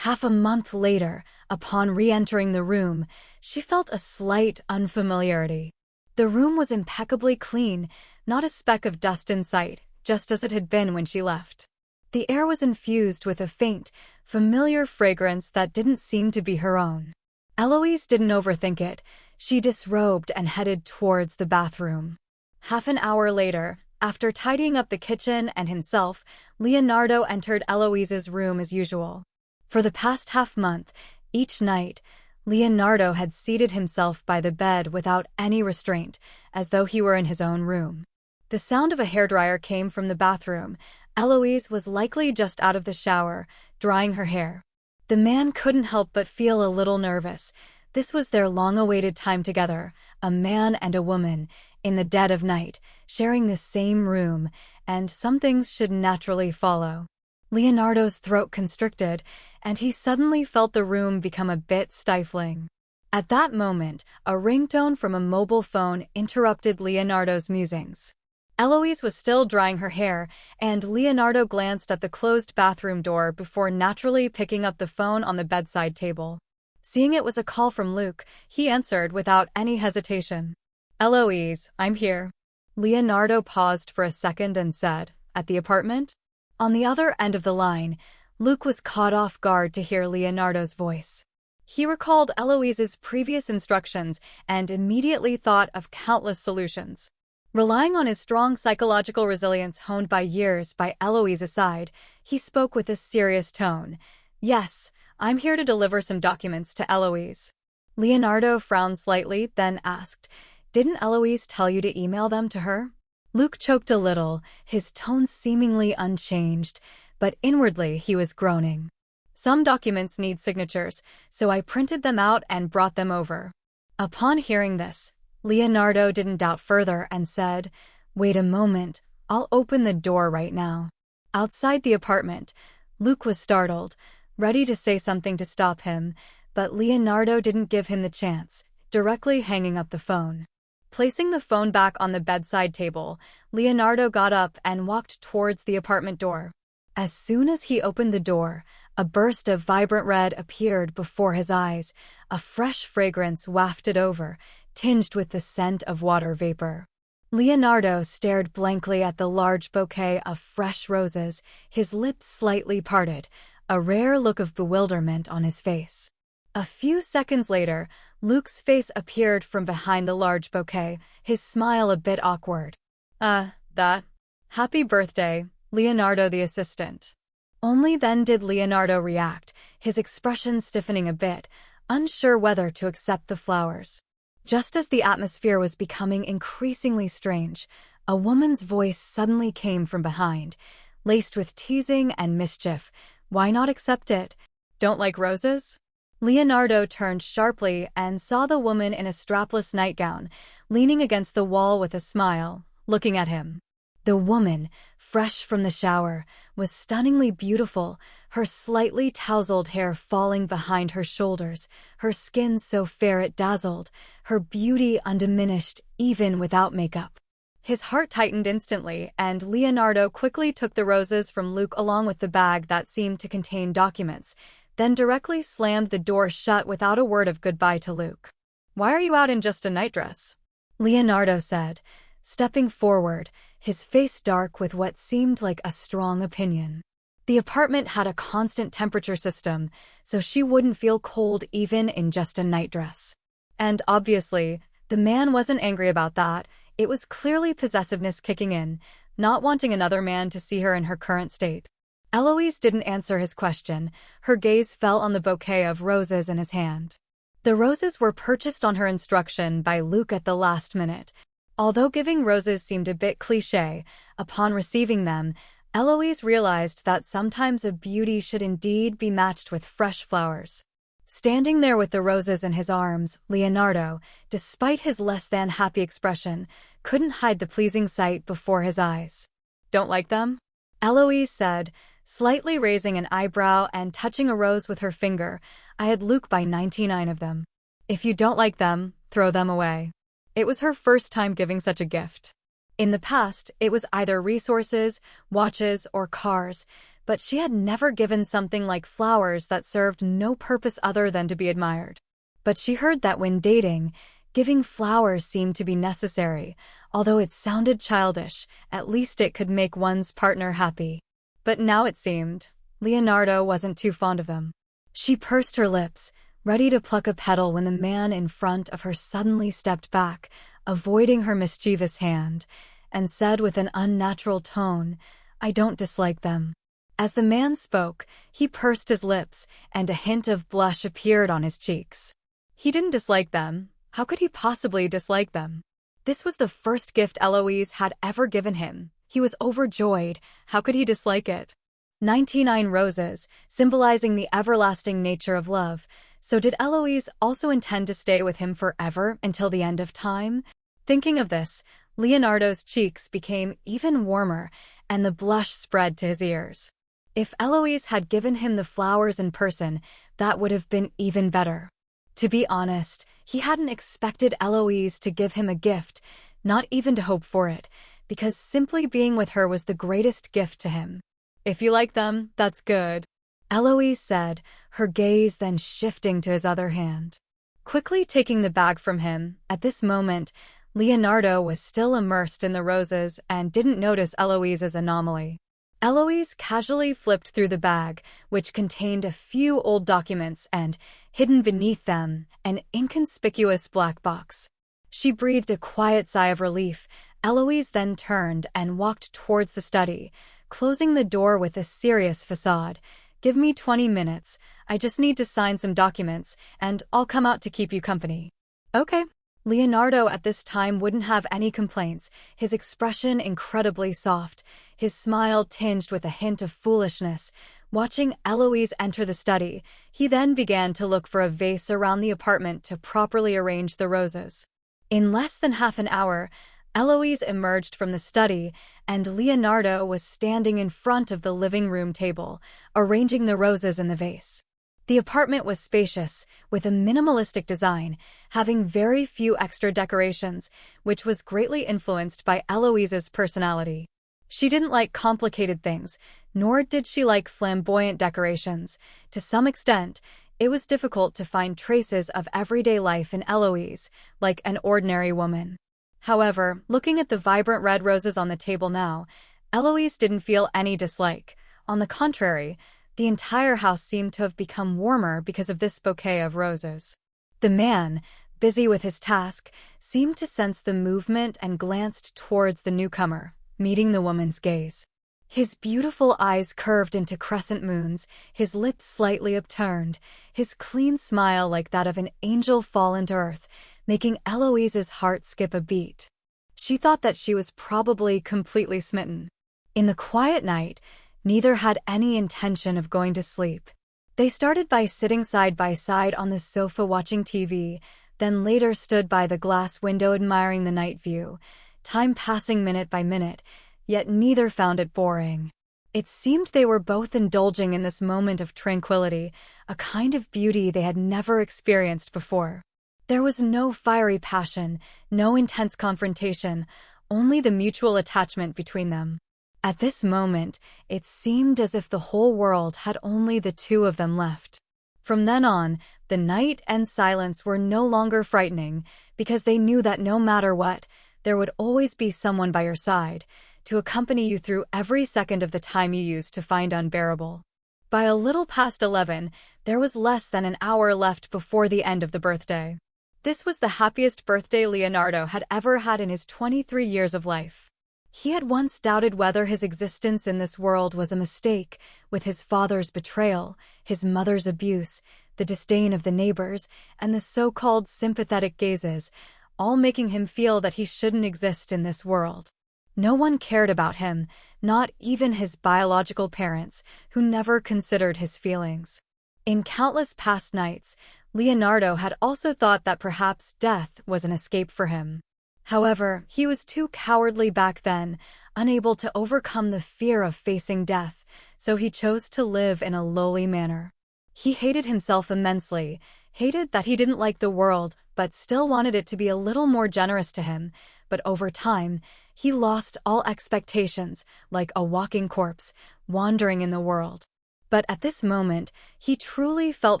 Half a month later, upon re-entering the room, she felt a slight unfamiliarity. The room was impeccably clean, not a speck of dust in sight, just as it had been when she left. The air was infused with a faint, familiar fragrance that didn't seem to be her own. Eloise didn't overthink it. She disrobed and headed towards the bathroom. Half an hour later, after tidying up the kitchen and himself, Leonardo entered Eloise's room as usual. For the past half-month, each night, Leonardo had seated himself by the bed without any restraint, as though he were in his own room. The sound of a hairdryer came from the bathroom. Eloise was likely just out of the shower, drying her hair. The man couldn't help but feel a little nervous. This was their long-awaited time together, a man and a woman, in the dead of night, sharing the same room, and some things should naturally follow. Leonardo's throat constricted, and he suddenly felt the room become a bit stifling. At that moment, a ringtone from a mobile phone interrupted Leonardo's musings. Eloise was still drying her hair, and Leonardo glanced at the closed bathroom door before naturally picking up the phone on the bedside table. Seeing it was a call from Luke, he answered without any hesitation. "Eloise, I'm here." Leonardo paused for a second and said, "At the apartment?" On the other end of the line, Luke was caught off guard to hear Leonardo's voice. He recalled Eloise's previous instructions and immediately thought of countless solutions. Relying on his strong psychological resilience honed by years by Eloise's side, he spoke with a serious tone. "Yes, I'm here to deliver some documents to Eloise." Leonardo frowned slightly, then asked, "Didn't Eloise tell you to email them to her?" Luke choked a little, his tone seemingly unchanged, but inwardly he was groaning. "Some documents need signatures, so I printed them out and brought them over." Upon hearing this, Leonardo didn't doubt further and said, "Wait a moment, I'll open the door right now." Outside the apartment, Luke was startled, ready to say something to stop him, but Leonardo didn't give him the chance, directly hanging up the phone. Placing the phone back on the bedside table, Leonardo got up and walked towards the apartment door. As soon as he opened the door, a burst of vibrant red appeared before his eyes, a fresh fragrance wafted over, tinged with the scent of water vapor. Leonardo stared blankly at the large bouquet of fresh roses, his lips slightly parted, a rare look of bewilderment on his face. A few seconds later, Luke's face appeared from behind the large bouquet, his smile a bit awkward. That. Happy birthday, Leonardo the assistant." Only then did Leonardo react, his expression stiffening a bit, unsure whether to accept the flowers. Just as the atmosphere was becoming increasingly strange, a woman's voice suddenly came from behind, laced with teasing and mischief. Why not accept it? Don't like roses? Leonardo turned sharply and saw the woman in a strapless nightgown, leaning against the wall with a smile, looking at him. The woman, fresh from the shower, was stunningly beautiful, her slightly tousled hair falling behind her shoulders, her skin so fair it dazzled, her beauty undiminished even without makeup. His heart tightened instantly, and Leonardo quickly took the roses from Luke along with the bag that seemed to contain documents, then directly slammed the door shut without a word of goodbye to Luke. "Why are you out in just a nightdress?" Leonardo said, stepping forward, his face dark with what seemed like a strong opinion. The apartment had a constant temperature system, so she wouldn't feel cold even in just a nightdress. And obviously, the man wasn't angry about that. It was clearly possessiveness kicking in, not wanting another man to see her in her current state. Eloise didn't answer his question. Her gaze fell on the bouquet of roses in his hand. The roses were purchased on her instruction by Luke at the last minute. Although giving roses seemed a bit cliché, upon receiving them, Eloise realized that sometimes a beauty should indeed be matched with fresh flowers. Standing there with the roses in his arms, Leonardo, despite his less-than-happy expression, couldn't hide the pleasing sight before his eyes. "Don't like them?" Eloise said, slightly raising an eyebrow and touching a rose with her finger. "I had Luke buy 99 of them. If you don't like them, throw them away." It was her first time giving such a gift. In the past, it was either resources, watches, or cars, but she had never given something like flowers that served no purpose other than to be admired. But she heard that when dating, giving flowers seemed to be necessary. Although it sounded childish, at least it could make one's partner happy. But now it seemed, Leonardo wasn't too fond of them. She pursed her lips, ready to pluck a petal when the man in front of her suddenly stepped back, avoiding her mischievous hand, and said with an unnatural tone, "I don't dislike them." As the man spoke, he pursed his lips, and a hint of blush appeared on his cheeks. He didn't dislike them. How could he possibly dislike them? This was the first gift Eloise had ever given him. He was overjoyed. How could he dislike it? 99 roses, symbolizing the everlasting nature of love. So did Eloise also intend to stay with him forever until the end of time? Thinking of this, Leonardo's cheeks became even warmer, and the blush spread to his ears. If Eloise had given him the flowers in person, that would have been even better. To be honest, he hadn't expected Eloise to give him a gift, not even to hope for it, because simply being with her was the greatest gift to him. "If you like them, that's good," Eloise said, her gaze then shifting to his other hand. Quickly taking the bag from him, at this moment, Leonardo was still immersed in the roses and didn't notice Eloise's anomaly. Eloise casually flipped through the bag, which contained a few old documents and, hidden beneath them, an inconspicuous black box. She breathed a quiet sigh of relief. Eloise then turned and walked towards the study, closing the door with a serious facade. "Give me 20 minutes. I just need to sign some documents, and I'll come out to keep you company." "Okay." Leonardo at this time wouldn't have any complaints, his expression incredibly soft, his smile tinged with a hint of foolishness. Watching Eloise enter the study, he then began to look for a vase around the apartment to properly arrange the roses. In less than half an hour, Eloise emerged from the study, and Leonardo was standing in front of the living room table, arranging the roses in the vase. The apartment was spacious, with a minimalistic design, having very few extra decorations, which was greatly influenced by Eloise's personality. She didn't like complicated things, nor did she like flamboyant decorations. To some extent, it was difficult to find traces of everyday life in Eloise, like an ordinary woman. However, looking at the vibrant red roses on the table now, Eloise didn't feel any dislike. On the contrary, the entire house seemed to have become warmer because of this bouquet of roses. The man, busy with his task, seemed to sense the movement and glanced towards the newcomer, meeting the woman's gaze. His beautiful eyes curved into crescent moons, his lips slightly upturned, his clean smile like that of an angel fallen to earth, making Eloise's heart skip a beat. She thought that she was probably completely smitten. In the quiet night, neither had any intention of going to sleep. They started by sitting side by side on the sofa watching TV, then later stood by the glass window admiring the night view, time passing minute by minute, yet neither found it boring. It seemed they were both indulging in this moment of tranquility, a kind of beauty they had never experienced before. There was no fiery passion, no intense confrontation, only the mutual attachment between them. At this moment, it seemed as if the whole world had only the two of them left. From then on, the night and silence were no longer frightening, because they knew that no matter what, there would always be someone by your side, to accompany you through every second of the time you used to find unbearable. By a little past 11, there was less than an hour left before the end of the birthday. This was the happiest birthday Leonardo had ever had in his 23 years of life. He had once doubted whether his existence in this world was a mistake, with his father's betrayal, his mother's abuse, the disdain of the neighbors, and the so-called sympathetic gazes, all making him feel that he shouldn't exist in this world. No one cared about him, not even his biological parents, who never considered his feelings. In countless past nights, Leonardo had also thought that perhaps death was an escape for him. However, he was too cowardly back then, unable to overcome the fear of facing death, so he chose to live in a lowly manner. He hated himself immensely, hated that he didn't like the world, but still wanted it to be a little more generous to him. But over time, he lost all expectations, like a walking corpse, wandering in the world. But at this moment, he truly felt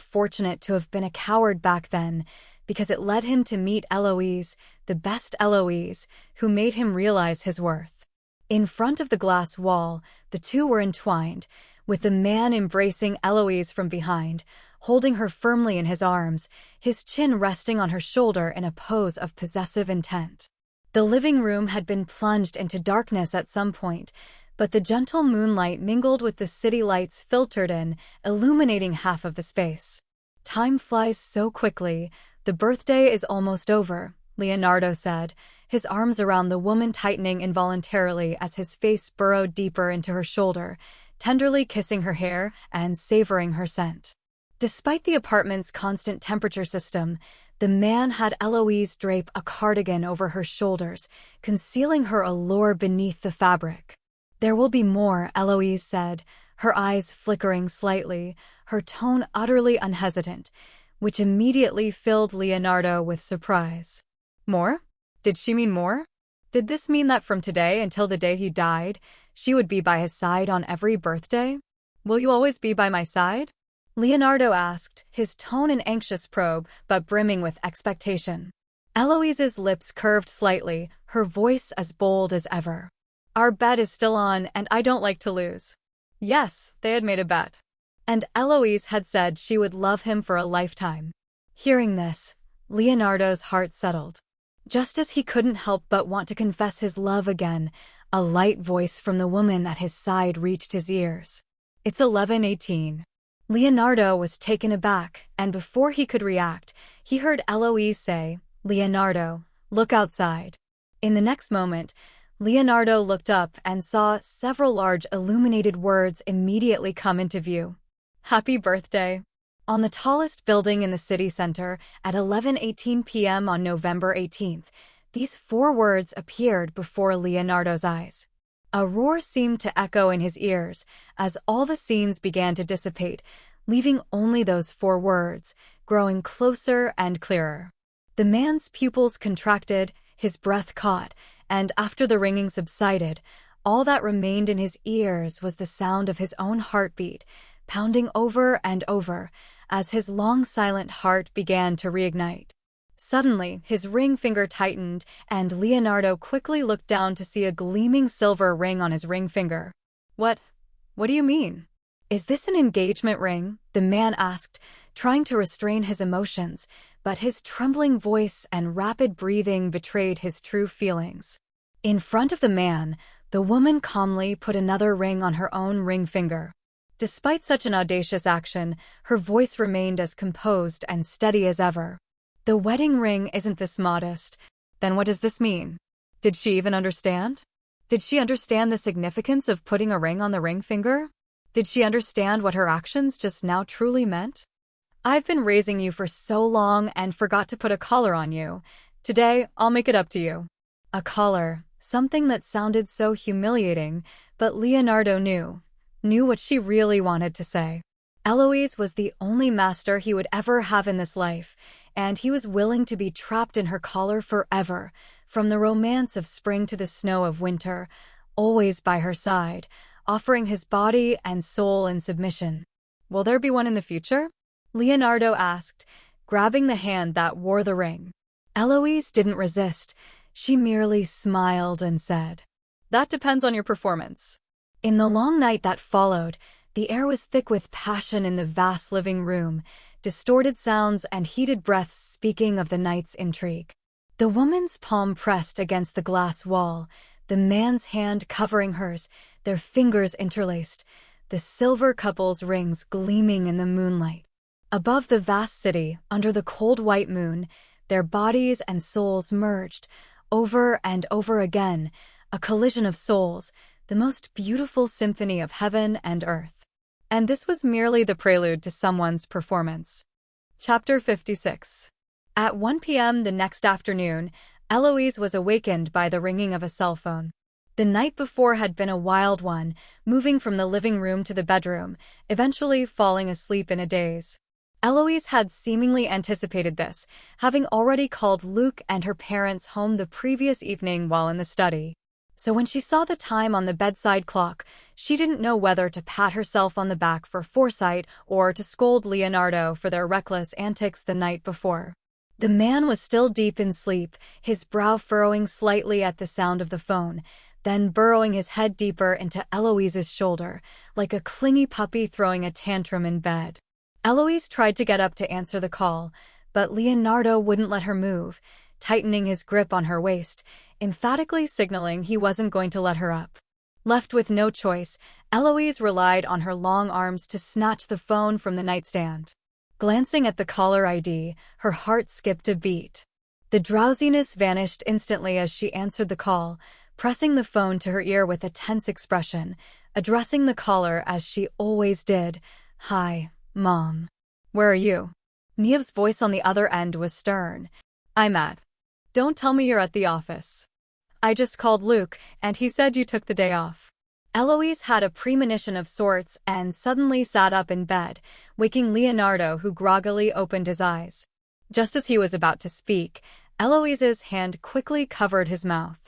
fortunate to have been a coward back then, because it led him to meet Eloise, the best Eloise, who made him realize his worth. In front of the glass wall, the two were entwined, with the man embracing Eloise from behind, holding her firmly in his arms, his chin resting on her shoulder in a pose of possessive intent. The living room had been plunged into darkness at some point, but the gentle moonlight mingled with the city lights filtered in, illuminating half of the space. Time flies so quickly. The birthday is almost over, Leonardo said, his arms around the woman tightening involuntarily as his face burrowed deeper into her shoulder, tenderly kissing her hair and savoring her scent. Despite the apartment's constant temperature system, the man had Eloise drape a cardigan over her shoulders, concealing her allure beneath the fabric. "There will be more," Eloise said, her eyes flickering slightly, her tone utterly unhesitant, which immediately filled Leonardo with surprise. More? Did she mean more? Did this mean that from today until the day he died, she would be by his side on every birthday? "Will you always be by my side?" Leonardo asked, his tone an anxious probe, but brimming with expectation. Eloise's lips curved slightly, her voice as bold as ever. "Our bet is still on, and I don't like to lose." Yes, they had made a bet. And Eloise had said she would love him for a lifetime. Hearing this, Leonardo's heart settled. Just as he couldn't help but want to confess his love again, a light voice from the woman at his side reached his ears. "It's 11:18. Leonardo was taken aback, and before he could react, he heard Eloise say, "Leonardo, look outside." In the next moment, Leonardo looked up and saw several large illuminated words immediately come into view. "Happy birthday." On the tallest building in the city center, at 11:18 p.m. on November 18th, these 4 words appeared before Leonardo's eyes. A roar seemed to echo in his ears as all the scenes began to dissipate, leaving only those 4 words, growing closer and clearer. The man's pupils contracted, his breath caught, and after the ringing subsided, all that remained in his ears was the sound of his own heartbeat, pounding over and over, as his long silent heart began to reignite. Suddenly, his ring finger tightened, and Leonardo quickly looked down to see a gleaming silver ring on his ring finger. What do you mean? "Is this an engagement ring?" the man asked, trying to restrain his emotions, but his trembling voice and rapid breathing betrayed his true feelings. In front of the man, the woman calmly put another ring on her own ring finger. Despite such an audacious action, her voice remained as composed and steady as ever. The wedding ring isn't this modest. Then what does this mean? Did she even understand? Did she understand the significance of putting a ring on the ring finger? Did she understand what her actions just now truly meant? I've been raising you for so long and forgot to put a collar on you. Today, I'll make it up to you. A collar, something that sounded so humiliating, but Leonardo knew what she really wanted to say. Eloise was the only master he would ever have in this life, and he was willing to be trapped in her collar forever, from the romance of spring to the snow of winter, always by her side, offering his body and soul in submission. Will there be one in the future? Leonardo asked, grabbing the hand that wore the ring. Eloise didn't resist. She merely smiled and said, "That depends on your performance." In the long night that followed, the air was thick with passion in the vast living room, distorted sounds and heated breaths speaking of the night's intrigue. The woman's palm pressed against the glass wall, the man's hand covering hers, their fingers interlaced, the silver couple's rings gleaming in the moonlight. Above the vast city, under the cold white moon, their bodies and souls merged, over and over again, a collision of souls, the most beautiful symphony of heaven and earth. And this was merely the prelude to someone's performance. Chapter 56. At 1 p.m. the next afternoon, Eloise was awakened by the ringing of a cell phone. The night before had been a wild one, moving from the living room to the bedroom, eventually falling asleep in a daze. Eloise had seemingly anticipated this, having already called Luke and her parents home the previous evening while in the study. So when she saw the time on the bedside clock, she didn't know whether to pat herself on the back for foresight or to scold Leonardo for their reckless antics the night before. The man was still deep in sleep, his brow furrowing slightly at the sound of the phone, then burrowing his head deeper into Eloise's shoulder, like a clingy puppy throwing a tantrum in bed. Eloise tried to get up to answer the call, but Leonardo wouldn't let her move, tightening his grip on her waist, emphatically signaling he wasn't going to let her up. Left with no choice, Eloise relied on her long arms to snatch the phone from the nightstand. Glancing at the caller ID, her heart skipped a beat. The drowsiness vanished instantly as she answered the call, pressing the phone to her ear with a tense expression, addressing the caller as she always did. "Hi, Mom. Where are you?" Niamh's voice on the other end was stern. "I'm at. Don't tell me you're at the office. I just called Luke, and he said you took the day off." Eloise had a premonition of sorts and suddenly sat up in bed, waking Leonardo, who groggily opened his eyes. Just as he was about to speak, Eloise's hand quickly covered his mouth.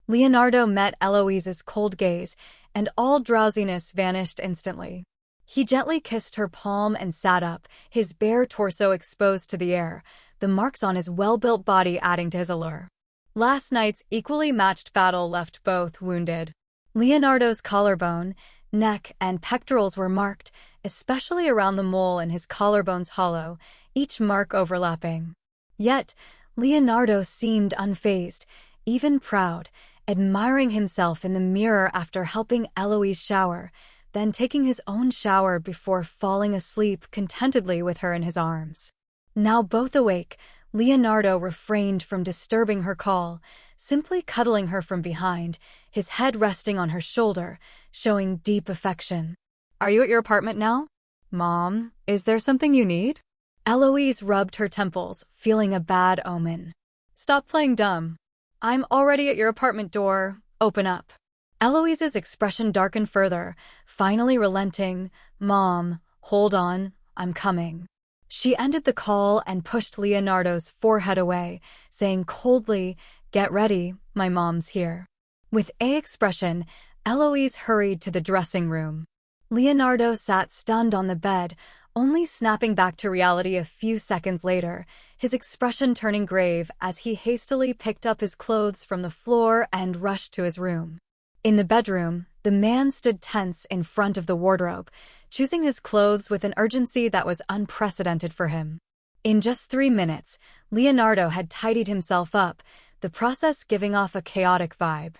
Leonardo met Eloise's cold gaze, and all drowsiness vanished instantly. He gently kissed her palm and sat up, his bare torso exposed to the air, the marks on his well-built body adding to his allure. Last night's equally matched battle left both wounded. Leonardo's collarbone, neck, and pectorals were marked, especially around the mole in his collarbone's hollow, each mark overlapping. Yet, Leonardo seemed unfazed, even proud, admiring himself in the mirror after helping Eloise shower, then taking his own shower before falling asleep contentedly with her in his arms. Now both awake, Leonardo refrained from disturbing her call, simply cuddling her from behind, his head resting on her shoulder, showing deep affection. "Are you at your apartment now? Mom, is there something you need?" Eloise rubbed her temples, feeling a bad omen. "Stop playing dumb. I'm already at your apartment door. Open up." Eloise's expression darkened further, finally relenting. "Mom, hold on, I'm coming." She ended the call and pushed Leonardo's forehead away, saying coldly, "Get ready, my mom's here." With an expression, Eloise hurried to the dressing room. Leonardo sat stunned on the bed, only snapping back to reality a few seconds later, his expression turning grave as he hastily picked up his clothes from the floor and rushed to his room. In the bedroom, the man stood tense in front of the wardrobe, choosing his clothes with an urgency that was unprecedented for him. In just 3 minutes, Leonardo had tidied himself up, the process giving off a chaotic vibe.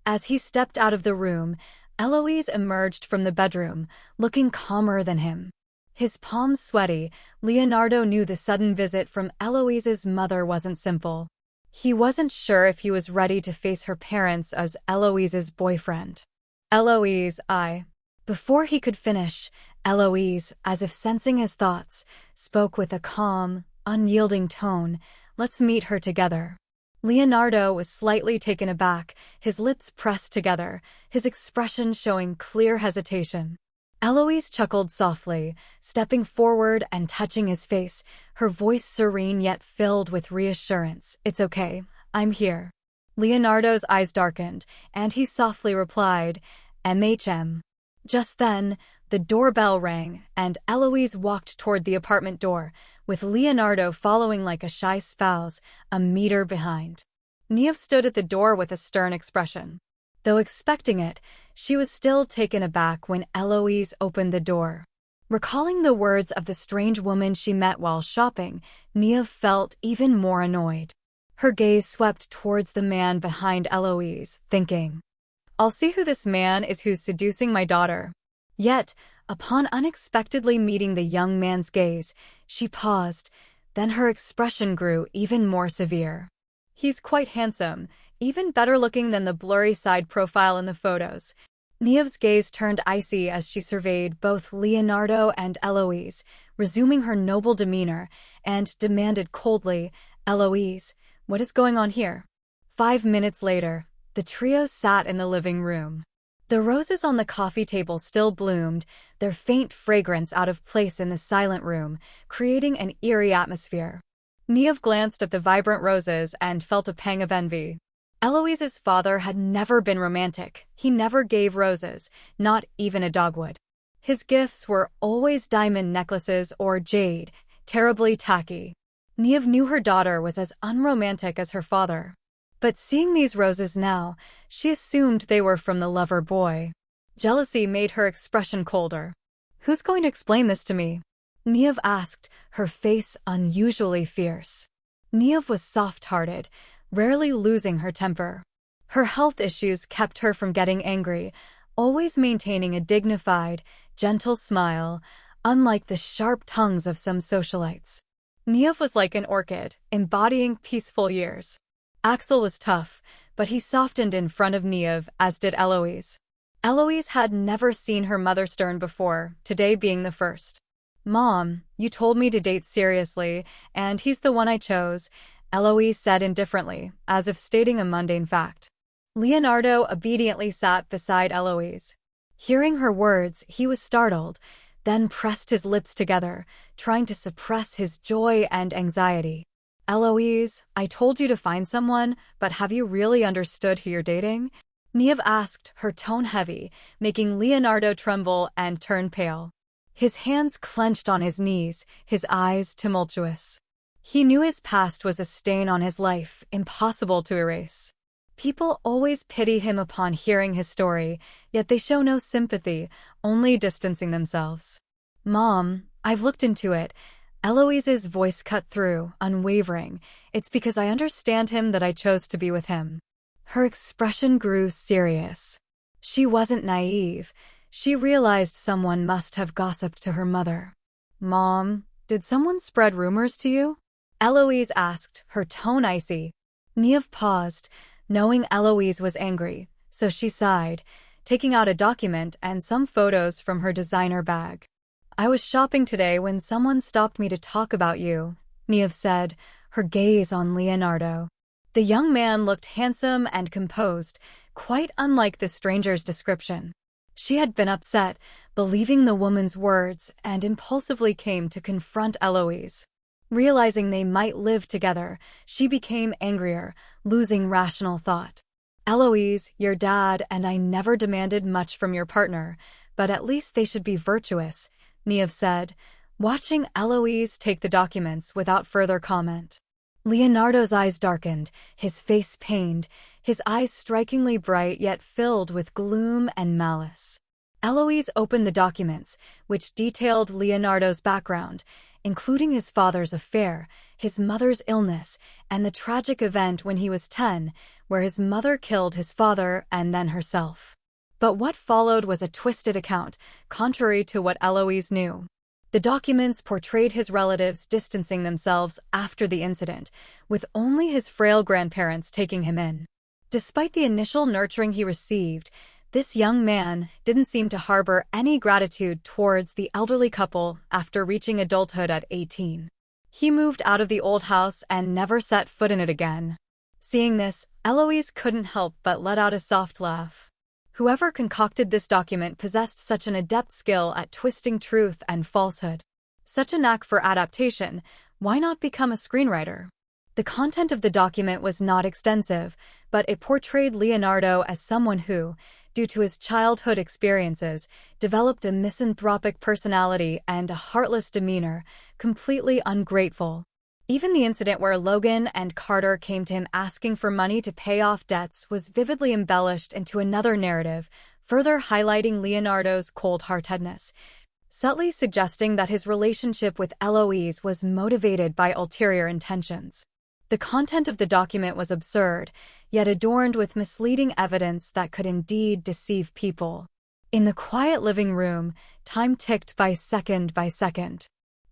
As he stepped out of the room, Eloise emerged from the bedroom, looking calmer than him. His palms sweaty, Leonardo knew the sudden visit from Eloise's mother wasn't simple. He wasn't sure if he was ready to face her parents as Eloise's boyfriend. Eloise, Before he could finish, Eloise, as if sensing his thoughts, spoke with a calm, unyielding tone. Let's meet her together. Leonardo was slightly taken aback, his lips pressed together, his expression showing clear hesitation. Eloise chuckled softly, stepping forward and touching his face, her voice serene yet filled with reassurance. It's okay, I'm here. Leonardo's eyes darkened, and he softly replied, MHM. Just then, the doorbell rang, and Eloise walked toward the apartment door, with Leonardo following like a shy spouse, a meter behind. Niev stood at the door with a stern expression. Though expecting it, she was still taken aback when Eloise opened the door. Recalling the words of the strange woman she met while shopping, Niev felt even more annoyed. Her gaze swept towards the man behind Eloise, thinking, I'll see who this man is who's seducing my daughter. Yet, upon unexpectedly meeting the young man's gaze, she paused, then her expression grew even more severe. He's quite handsome, even better looking than the blurry side profile in the photos. Niev's gaze turned icy as she surveyed both Leonardo and Eloise, resuming her noble demeanor, and demanded coldly, Eloise, what is going on here? 5 minutes later, the trio sat in the living room. The roses on the coffee table still bloomed, their faint fragrance out of place in the silent room, creating an eerie atmosphere. Niev glanced at the vibrant roses and felt a pang of envy. Eloise's father had never been romantic. He never gave roses, not even a dogwood. His gifts were always diamond necklaces or jade, terribly tacky. Niev knew her daughter was as unromantic as her father. But seeing these roses now, she assumed they were from the lover boy. Jealousy made her expression colder. Who's going to explain this to me? Niev asked, her face unusually fierce. Niev was soft-hearted, rarely losing her temper. Her health issues kept her from getting angry, always maintaining a dignified, gentle smile, unlike the sharp tongues of some socialites. Niev was like an orchid, embodying peaceful years. Axel was tough, but he softened in front of Niev, as did Eloise. Eloise had never seen her mother stern before, today being the first. Mom, you told me to date seriously, and he's the one I chose, Eloise said indifferently, as if stating a mundane fact. Leonardo obediently sat beside Eloise. Hearing her words, he was startled, then pressed his lips together, trying to suppress his joy and anxiety. Eloise, I told you to find someone, but have you really understood who you're dating? Niev asked, her tone heavy, making Leonardo tremble and turn pale. His hands clenched on his knees, his eyes tumultuous. He knew his past was a stain on his life, impossible to erase. People always pity him upon hearing his story, yet they show no sympathy, only distancing themselves. Mom, I've looked into it. Eloise's voice cut through, unwavering. It's because I understand him that I chose to be with him. Her expression grew serious. She wasn't naive. She realized someone must have gossiped to her mother. Mom, did someone spread rumors to you? Eloise asked, her tone icy. Niev paused, knowing Eloise was angry, so she sighed, taking out a document and some photos from her designer bag. I was shopping today when someone stopped me to talk about you, Niev said, her gaze on Leonardo. The young man looked handsome and composed, quite unlike the stranger's description. She had been upset, believing the woman's words, and impulsively came to confront Eloise. Realizing they might live together, she became angrier, losing rational thought. Eloise, your dad and I never demanded much from your partner, but at least they should be virtuous, Niev said, watching Eloise take the documents without further comment. Leonardo's eyes darkened, his face pained, his eyes strikingly bright yet filled with gloom and malice. Eloise opened the documents, which detailed Leonardo's background, including his father's affair, his mother's illness, and the tragic event when he was 10, where his mother killed his father and then herself. But what followed was a twisted account, contrary to what Eloise knew. The documents portrayed his relatives distancing themselves after the incident, with only his frail grandparents taking him in. Despite the initial nurturing he received, this young man didn't seem to harbor any gratitude towards the elderly couple after reaching adulthood at 18. He moved out of the old house and never set foot in it again. Seeing this, Eloise couldn't help but let out a soft laugh. Whoever concocted this document possessed such an adept skill at twisting truth and falsehood. Such a knack for adaptation, why not become a screenwriter? The content of the document was not extensive, but it portrayed Leonardo as someone who, due to his childhood experiences, developed a misanthropic personality and a heartless demeanor, completely ungrateful. Even the incident where Logan and Carter came to him asking for money to pay off debts was vividly embellished into another narrative, further highlighting Leonardo's cold-heartedness, subtly suggesting that his relationship with Eloise was motivated by ulterior intentions. The content of the document was absurd, yet adorned with misleading evidence that could indeed deceive people. In the quiet living room, time ticked by second.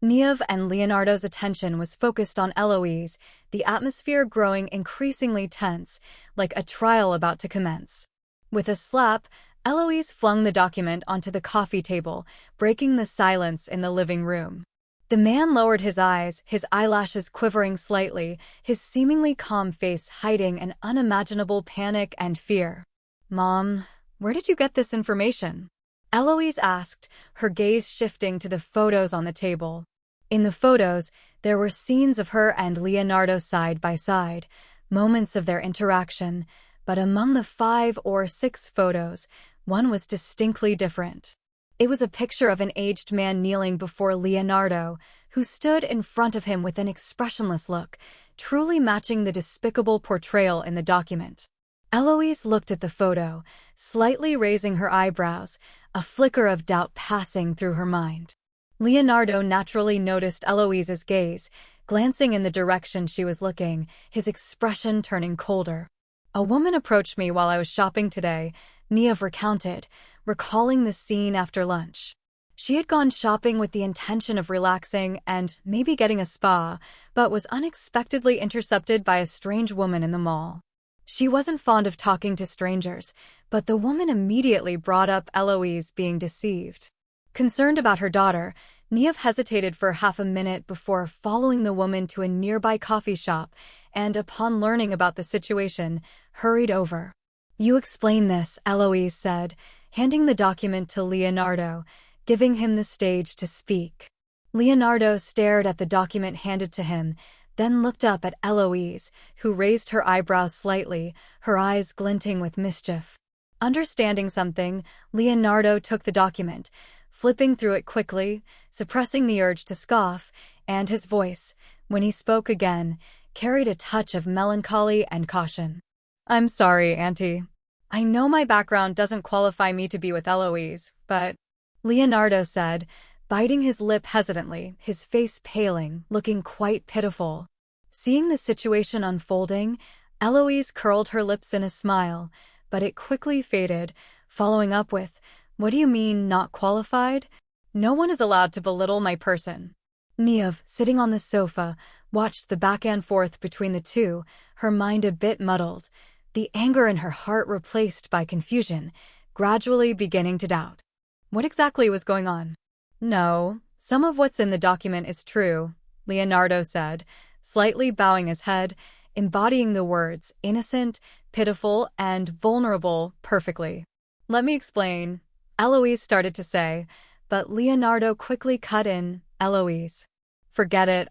Niev and Leonardo's attention was focused on Eloise, the atmosphere growing increasingly tense, like a trial about to commence. With a slap, Eloise flung the document onto the coffee table, breaking the silence in the living room. The man lowered his eyes, his eyelashes quivering slightly, his seemingly calm face hiding an unimaginable panic and fear. "Mom, where did you get this information?" Eloise asked, her gaze shifting to the photos on the table. In the photos, there were scenes of her and Leonardo side by side, moments of their interaction, but among the 5 or 6 photos, one was distinctly different. It was a picture of an aged man kneeling before Leonardo, who stood in front of him with an expressionless look, truly matching the despicable portrayal in the document. Eloise looked at the photo, slightly raising her eyebrows, a flicker of doubt passing through her mind. Leonardo naturally noticed Eloise's gaze, glancing in the direction she was looking, his expression turning colder. "A woman approached me while I was shopping today," Niev recounted, recalling the scene after lunch. She had gone shopping with the intention of relaxing and maybe getting a spa, but was unexpectedly intercepted by a strange woman in the mall. She wasn't fond of talking to strangers, but the woman immediately brought up Eloise being deceived. Concerned about her daughter, Niev hesitated for half a minute before following the woman to a nearby coffee shop and, upon learning about the situation, hurried over. "You explain this," Eloise said, handing the document to Leonardo, giving him the stage to speak. Leonardo stared at the document handed to him, then looked up at Eloise, who raised her eyebrows slightly, her eyes glinting with mischief. Understanding something, Leonardo took the document, flipping through it quickly, suppressing the urge to scoff, and his voice, when he spoke again, carried a touch of melancholy and caution. "I'm sorry, Auntie. I know my background doesn't qualify me to be with Eloise, but," Leonardo said, biting his lip hesitantly, his face paling, looking quite pitiful. Seeing the situation unfolding, Eloise curled her lips in a smile, but it quickly faded, following up with, "What do you mean, not qualified? No one is allowed to belittle my person." Niev, sitting on the sofa, watched the back and forth between the two, her mind a bit muddled, the anger in her heart replaced by confusion, gradually beginning to doubt. What exactly was going on? "No, some of what's in the document is true," Leonardo said, slightly bowing his head, embodying the words innocent, pitiful, and vulnerable perfectly. "Let me explain," Eloise started to say, but Leonardo quickly cut in, "Eloise, forget it,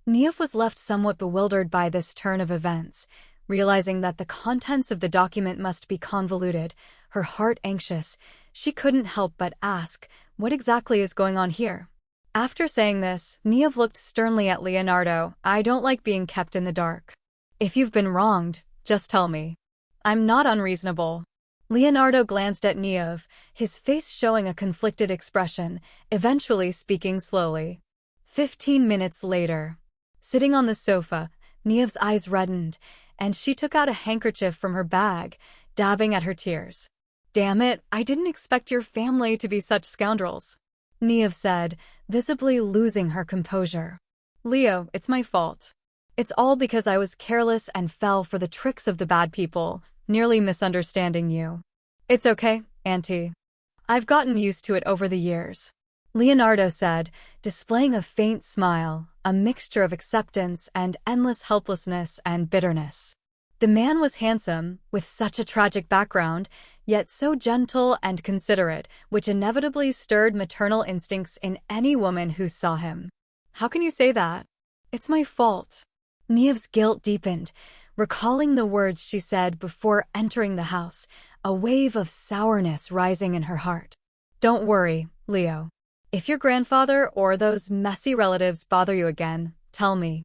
Niev was left somewhat bewildered by this turn of events, realizing that the contents of the document must be convoluted, her heart anxious. She couldn't help but ask, "What exactly is going on here?" After saying this, Niev looked sternly at Leonardo. "I don't like being kept in the dark. If you've been wronged, just tell me. I'm not unreasonable." Leonardo glanced at Niev, his face showing a conflicted expression, eventually speaking slowly. 15 minutes later. Sitting on the sofa, Niev's eyes reddened, and she took out a handkerchief from her bag, dabbing at her tears. "Damn it, I didn't expect your family to be such scoundrels." Niev said, visibly losing her composure. Leo, it's my fault. It's all because I was careless and fell for the tricks of the bad people, nearly misunderstanding you. It's okay, Auntie. I've gotten used to it over the years. Leonardo said, displaying a faint smile, a mixture of acceptance and endless helplessness and bitterness. The man was handsome, with such a tragic background, yet so gentle and considerate, which inevitably stirred maternal instincts in any woman who saw him. How can you say that? It's my fault. Niev's guilt deepened, recalling the words she said before entering the house, a wave of sourness rising in her heart. Don't worry, Leo. If your grandfather or those messy relatives bother you again, tell me.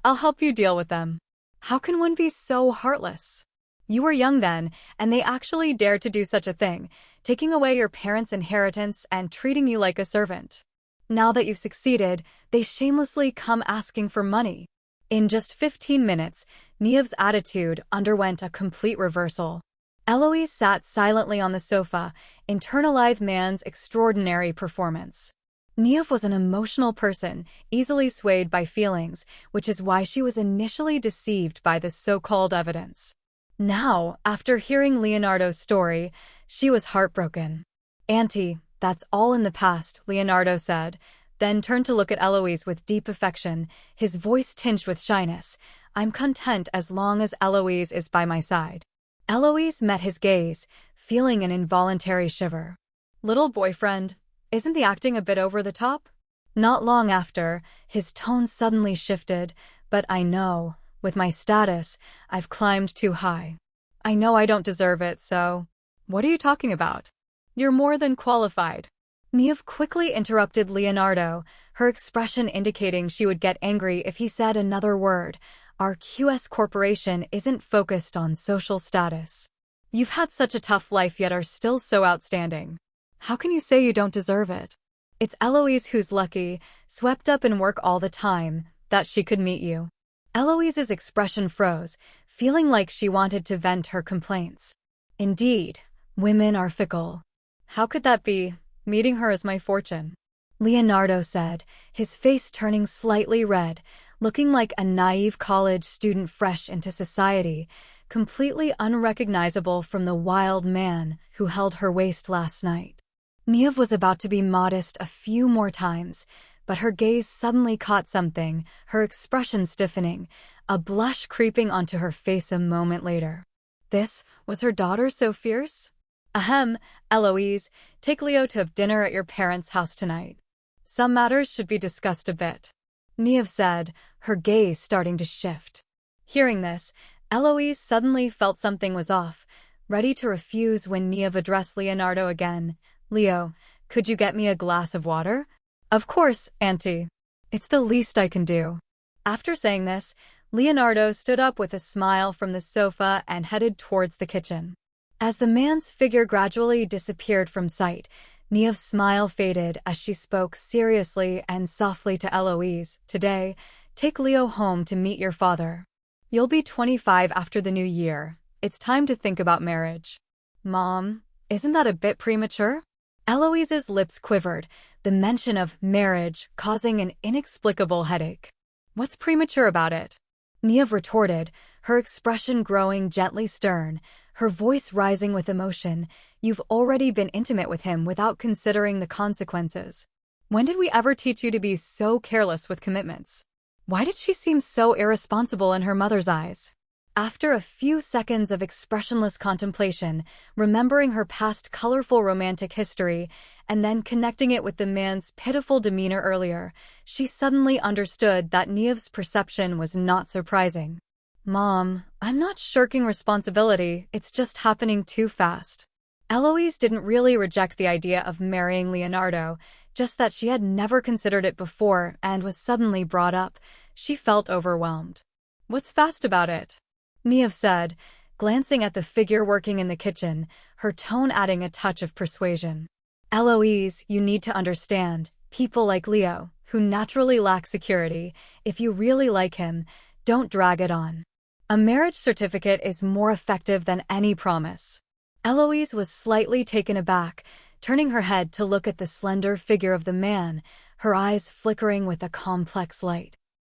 I'll help you deal with them. How can one be so heartless? You were young then, and they actually dared to do such a thing, taking away your parents' inheritance and treating you like a servant. Now that you've succeeded, they shamelessly come asking for money. In just 15 minutes, Niev's attitude underwent a complete reversal. Eloise sat silently on the sofa, internalizing man's extraordinary performance. Niev was an emotional person, easily swayed by feelings, which is why she was initially deceived by this so-called evidence. Now, after hearing Leonardo's story, she was heartbroken. Auntie, that's all in the past, Leonardo said, then turned to look at Eloise with deep affection, his voice tinged with shyness. I'm content as long as Eloise is by my side. Eloise met his gaze, feeling an involuntary shiver. Little boyfriend, isn't the acting a bit over the top? Not long after, his tone suddenly shifted, but I know, with my status, I've climbed too high. I know I don't deserve it, so… What are you talking about? You're more than qualified. Niev quickly interrupted Leonardo, her expression indicating she would get angry if he said another word. Our QS corporation isn't focused on social status. You've had such a tough life yet are still so outstanding. How can you say you don't deserve it? It's Eloise who's lucky, swept up in work all the time, that she could meet you. Eloise's expression froze, feeling like she wanted to vent her complaints. Indeed, women are fickle. How could that be? Meeting her is my fortune. Leonardo said, his face turning slightly red, looking like a naive college student fresh into society, completely unrecognizable from the wild man who held her waist last night. Niev was about to be modest a few more times, but her gaze suddenly caught something, her expression stiffening, a blush creeping onto her face a moment later. This was her daughter so fierce? Ahem, Eloise, take Leo to have dinner at your parents' house tonight. Some matters should be discussed a bit. Niev said, her gaze starting to shift. Hearing this, Eloise suddenly felt something was off, ready to refuse when Niev addressed Leonardo again. Leo, could you get me a glass of water? Of course, Auntie. It's the least I can do. After saying this, Leonardo stood up with a smile from the sofa and headed towards the kitchen. As the man's figure gradually disappeared from sight, Niev's smile faded as she spoke seriously and softly to Eloise. Today, take Leo home to meet your father. You'll be 25 after the new year. It's time to think about marriage. Mom, isn't that a bit premature? Eloise's lips quivered, the mention of marriage causing an inexplicable headache. What's premature about it? Niev retorted, her expression growing gently stern, her voice rising with emotion. You've already been intimate with him without considering the consequences. When did we ever teach you to be so careless with commitments? Why did she seem so irresponsible in her mother's eyes? After a few seconds of expressionless contemplation, remembering her past colorful romantic history, and then connecting it with the man's pitiful demeanor earlier, she suddenly understood that Niev's perception was not surprising. Mom, I'm not shirking responsibility, it's just happening too fast. Eloise didn't really reject the idea of marrying Leonardo, just that she had never considered it before and was suddenly brought up. She felt overwhelmed. What's fast about it? Niev said, glancing at the figure working in the kitchen, her tone adding a touch of persuasion. Eloise, you need to understand, people like Leo, who naturally lack security, if you really like him, don't drag it on. A marriage certificate is more effective than any promise. Eloise was slightly taken aback, turning her head to look at the slender figure of the man, her eyes flickering with a complex light.